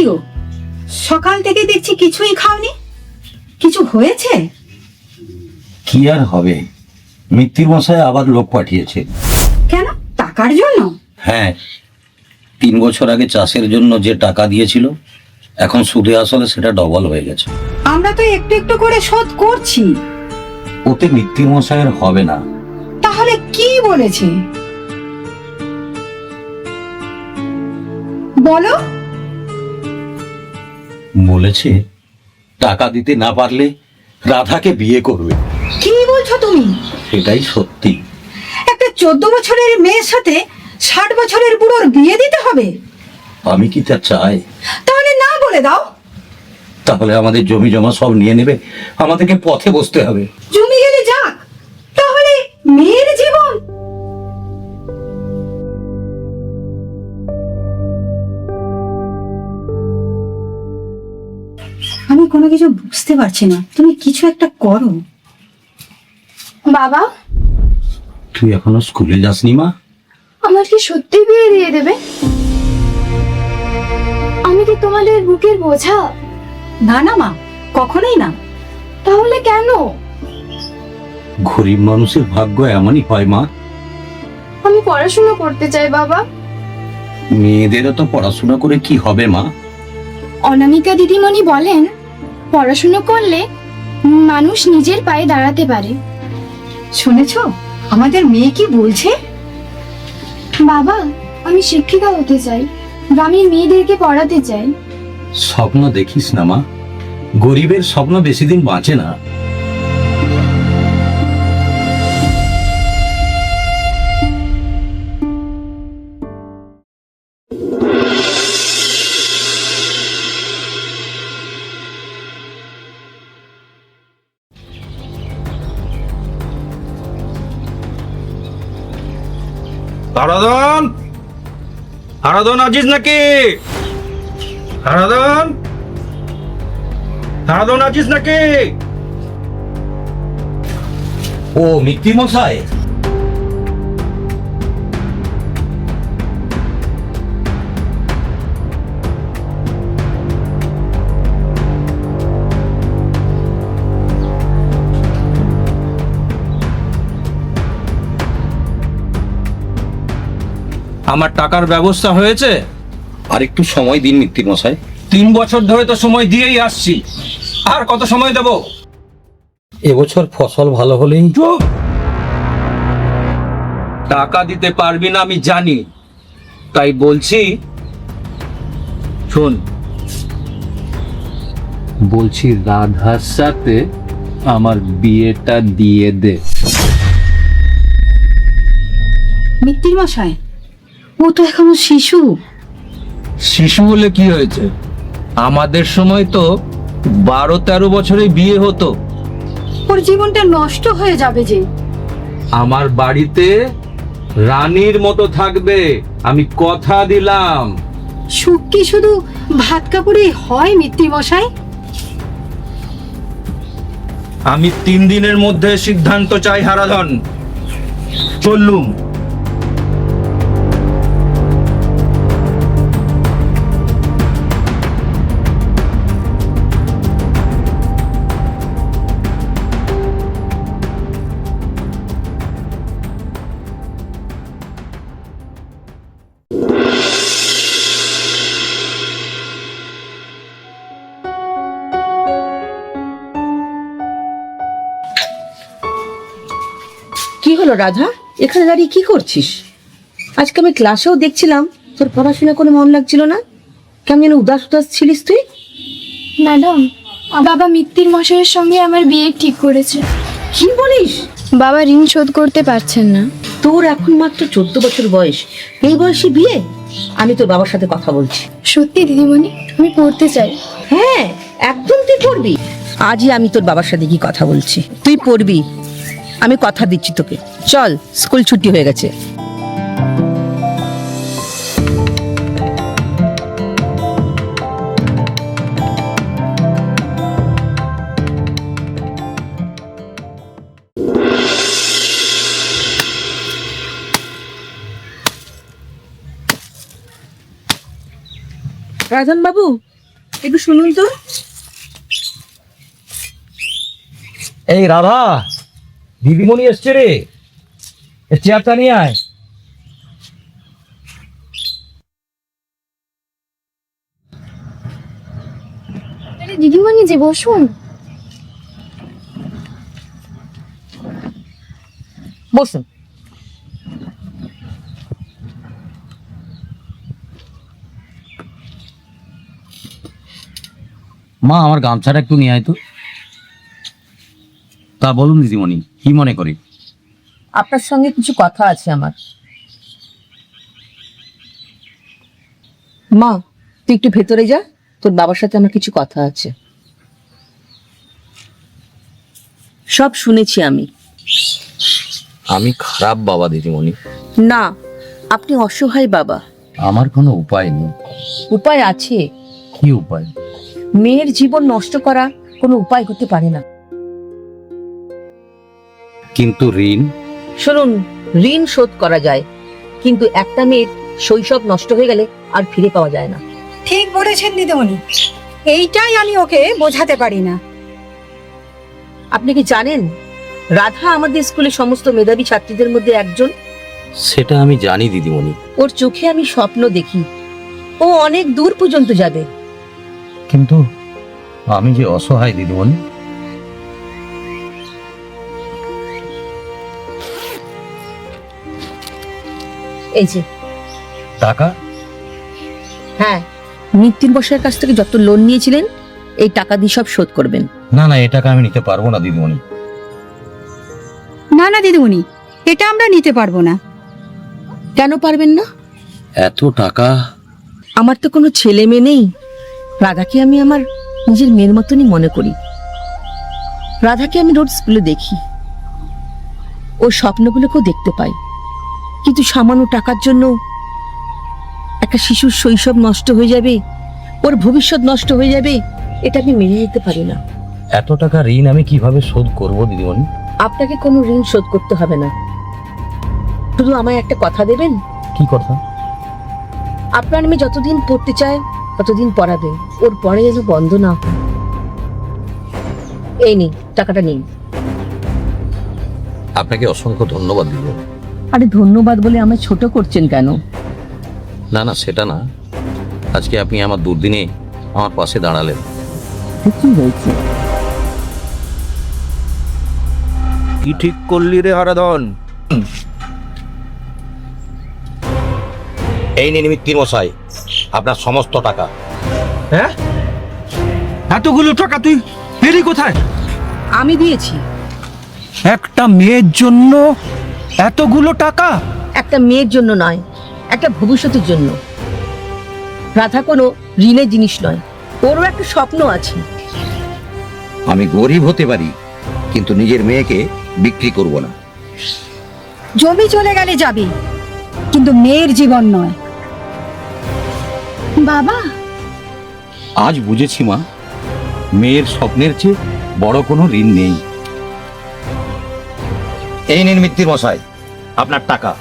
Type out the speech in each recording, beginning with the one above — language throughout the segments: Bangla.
গো, সকাল থেকে দেখছি কিছুই খাওনি। কিছু হয়েছে? কি আর হবে, মিত্তির মশাই আবার লোক পাঠিয়েছে। কেন, টাকার জন্য? হ্যাঁ, 3 বছর আগে চাষের জন্য যে টাকা দিয়েছিল, এখন সুদে আসলে সেটা ডবল হয়ে গেছে। আমরা তো একটু একটু করে শোধ করছি। ওতে মিত্তির মশাইয়ের হবে না। তাহলে কি বলেছে বলো? বলেছে টাকা দিতে না পারলে রাধাকে বিয়ে করবে। কি বলছো তুমি? সেটাই সত্যি। একটা 14 বছরের মেয়ের সাথে 60 বছরের বুড়োর বিয়ে দিতে হবে? আমি কি তা চাই? তাহলে না বলে দাও। তাহলে আমাদের জমি জমা সব নিয়ে নেবে, আমাদেরকে পথে বসতে হবে। জমি গেলে যাক, তাহলে মেয়ের জীবন? আমি কোনো কিছু বুঝতে পারছি না, তুমি কিছু একটা করো। বাবা, তুই এখনো স্কুলে যাসনি মা? আমার কি সত্যি বিয়ে দিয়ে দেবে? আমি কি তোমাদের বুকের বোঝা? না না মা, কখনোই না। তাহলে কেন? গরিব মানুষের ভাগ্য এমনই হয় মা। আমি পড়াশোনা করতে চাই বাবা। মেয়েদেরও তো পড়াশোনা করে কি হবে মা? অনামিকা দিদিমণি বলেন, পড়াশোনা করলে মানুষ নিজের পায়ে দাঁড়াতে পারে। শুনেছো আমাদের মেয়ে কি বলছে? বাবা, আমি শিক্ষিকা হতে চাই, গ্রামের মেয়েদেরকে পড়াতে চাই। স্বপ্ন দেখিস না মা, গরিবের স্বপ্ন বেশি দিন বাঁচে না। হারাধন, হারাধন আজিজ নাকি? হারাধন, হারাধন আজিজ নাকি? ও মিত্তি মশাই, আমার টাকার ব্যবস্থা হয়েছে। আর একটু সময় দিন মিত্তি মশাই। 3 বছর ধরে তো সময় দিয়েই আসছি, আর কত সময় দেব? এবছর ফসল ভালো হলেই। চুপ! টাকা দিতে পারবি না আমি জানি, তাই বলছি শোন। বলছি রাধার সাথে আমার বিয়েটা দিয়ে দে। মিত্তির মশাই, ও তো এখনো শিশু। শিশু হলে কি হয়েছে? আমাদের সময় তো 12-13 বছরে বিয়ে হতো। ওর জীবনটা নষ্ট হয়ে যাবে যে। আমার বাড়িতে রানীর মতো থাকবে, আমি কথা দিলাম। সুখ কি শুধু ভাত কাপড়েই হয় মিত্তির মশাই? আমি 3 দিনের মধ্যে সিদ্ধান্ত চাই হারাধন। চললুম। কি হলো রাধা, এখানে দাঁড়িয়ে কি করছিস? আজকে আমি ক্লাসেও দেখছিলাম তোর পড়াশোনা কোনো মন লাগছিল না, কেমন যেন উদাস উদাস ছিলিস তুই। ম্যাডাম, বাবা মিত্তির মশাইয়ের সঙ্গে আমার বিয়ে ঠিক করেছে। কি বলিস? বাবা ঋণ শোধ করতে পারছেন না। তোর এখন মাত্র 14 বছর বয়স, এই বয়সে বিয়ে? আমি তোর বাবার সাথে কথা বলছি। সত্যি দিদিমণি, আমি পড়তে চাই। হ্যাঁ, একদম তুই পড়বি। আজই আমি তোর বাবার সাথে কি কথা বলছি, তুই পড়বি, আমি কথা দিচ্ছি তোকে। চল, স্কুল ছুটি হয়ে গেছে। রাজন বাবু, একটু শুনুন তো। এই রাধা, দিদিমণি এসছে রে, চেয়ারটা নিয়ে আয়। আরে দিদিমণি যে, বসুন। বসুন। মা, আমার গামছাটা একটু নিয়ে আয় তো। তা বলুন দিদিমণি, কি মনে করি? আপনার সঙ্গে কিছু কথা আছে আমার। মা, তুই একটু ভেতরে যা, তোর বাবার সাথে আমার কিছু কথা আছে। সব শুনেছি আমি। আমি খারাপ বাবা দিদিমণি। না, আপনি অসহায় বাবা। আমার কোনো উপায় নেই। উপায় আছে। কি উপায়? মেয়ের জীবন নষ্ট করা কোনো উপায় হতে পারে না। কিন্তু ঋণ? শুনুন, ঋণ শোধ করা যায়, কিন্তু একটা মেয়ের শৈশব নষ্ট হয়ে গেলে আর ফিরে পাওয়া যায় না। ঠিক বলেছেন দিদিমণি, এইটাই আমি ওকে বোঝাতে পারি না। আপনি কি জানেন, রাধা আমাদের স্কুলে সমস্ত মেধাবী ছাত্রীদের মধ্যে একজন। সেটা আমি জানি দিদিমণি। ওর চোখে আমি স্বপ্ন দেখি ও অনেক দূর পর্যন্ত যাবে। কিন্তু আমি যে অসহায় দিদিমণি। এই যে টাকা? হ্যাঁ, নিতিন বসার কাছ থেকে যত লোন নিয়েছিলেন এই টাকা দিয়ে সব শোধ করবেন। না না, এ টাকা আমি নিতে পারবো না দিদিমণি। না না দিদিমণি, এটা আমরা নিতে পারবো না। কেন পারবেন না? এত টাকা? আমার তো কোনো ছেলে মেয়ে নেই। রাধাকে আমি আমার নিজের মেয়ের মতনই মনে করি। রাধাকে আমি রোজ স্কুলে দেখি, ওর স্বপ্নগুলোকেও দেখতে পাই, কিন্তু সামান্য টাকার জন্য একটা শিশুর শৈশব নষ্ট হয়ে যাবে, ওর ভবিষ্যৎ নষ্ট হয়ে যাবে, এটা আমি মেনে নিতে পারি না। এত টাকা ঋণ আমি কিভাবে শোধ করব দিদিমণি? আপনাকে কোনো ঋণ শোধ করতে হবে না, শুধু আমায় একটা কথা দেবেন। কি কথা? আপনার মেয়ে যতদিন পড়তে চায় ততদিন পড়াবেন, ওর পরে যেন বন্ধ না হয়। এই নিন, টাকাটা নিন। আপনাকে অসংখ্য ধন্যবাদ দিদিমণি। আরে ধন্যবাদ বলে আমায় ছোট করছেন কেন? না না, সেটা না, আজকে আপনি আমার দুর্দিনে আমার পাশে দাঁড়ালেন। কি হয়েছে? কি ঠিক করলি রে হারাধন? এই নিন মিত্তির মশাই, আপনার সমস্ত টাকা। হ্যাঁ, এতগুলো টাকা তুই পেলি কোথায়? আমি দিয়েছি। একটা মেয়ের জন্য এতগুলো টাকা? একটা মেয়ের জন্য নয়, একটা ভবিষ্যতের জন্য। রাধা কোনো ঋণের জিনিস নয়, ওরও একটা স্বপ্ন আছে। আমি গরিব হতে পারি, কিন্তু নিজের মেয়েকে বিক্রি করব না। জমি চলে গেলে যাবে, কিন্তু মেয়ের জীবন নয়। বাবা, আজ বুঝেছি মা, মেয়ের স্বপ্নের চেয়ে বড় কোনো ঋণ নেই। এই নিন মিত্তির মশাই, আপনার টাকা।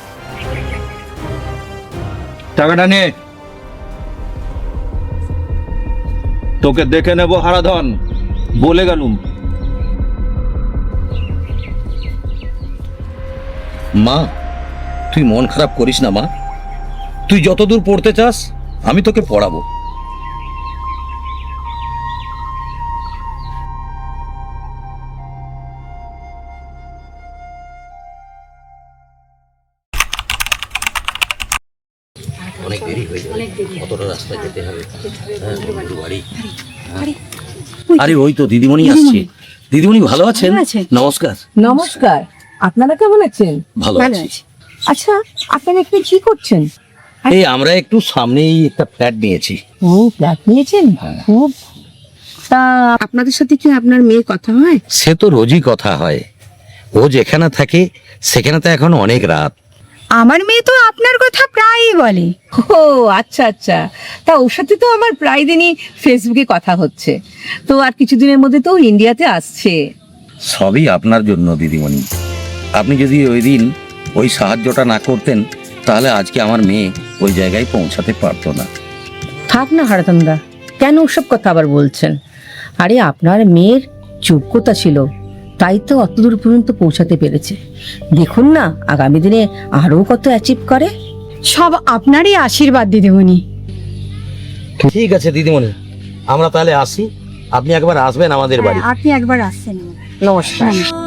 টাকাটা নে, তোকে দেখে নেব হারাধন, বলে গেলুম। মা, তুই মন খারাপ করিস না মা, তুই যতদূর পড়তে চাস আমি তোকে পড়াবো। অনেক দেরি হয়ে যাবে, কতটা রাস্তা যেতে হবে। হ্যাঁ, বন্ধুর বাড়ি। আরে ওই তো দিদিমণি আসছে। দিদিমণি ভালো আছেন? ভালো আছি। নমস্কার। নমস্কার, আপনারা কেমন আছেন? ভালো ভালো আছি। আছি। আচ্ছা, আপনারা একটু কি করছেন? এই আমরা একটু সামনেই একটা ফ্ল্যাট নিয়েছি। ও, ফ্ল্যাট নিয়েছেন? খুব। তা আপনাদের সাথে কি আপনার মেয়ের কথা হয়? সে তো রোজই কথা হয়, ও যেখানে থাকে সেখানে তো এখন অনেক রাত। আমার মেয়ে তো আপনার কথা প্রায়ই বলে। ও আচ্ছা আচ্ছা, তা ওর সাথে তো আমার প্রায় দিনই ফেসবুকে কথা হচ্ছে। তো আর কিছুদিনের মধ্যে তো ও ইন্ডিয়াতে আসছে। সবই আপনার জন্য দিদিমণি। আপনি যদি ওই দিন ওই সাহায্যটা না করতেন তাহলে আজকে আমার মেয়ে ওই জায়গায় পৌঁছাতে পারতো না। থাক না হারাতনদা, কেন ওসব কথা আবার বলছেন? আরে আপনার মেয়ের যোগ্যতা ছিল, তাই তো অতদূর পর্যন্ত পৌঁছাতে পেরেছে। দেখুন না আগামী দিনে আরো কত অ্যাচিভ করে। সব আপনারই আশীর্বাদ দিদিমণি। ঠিক আছে দিদিমণি, আমরা তাহলে আসি, আপনি একবার আসবেন আমাদের বাড়ি। আপনি একবার আসছেন। নমস্কার।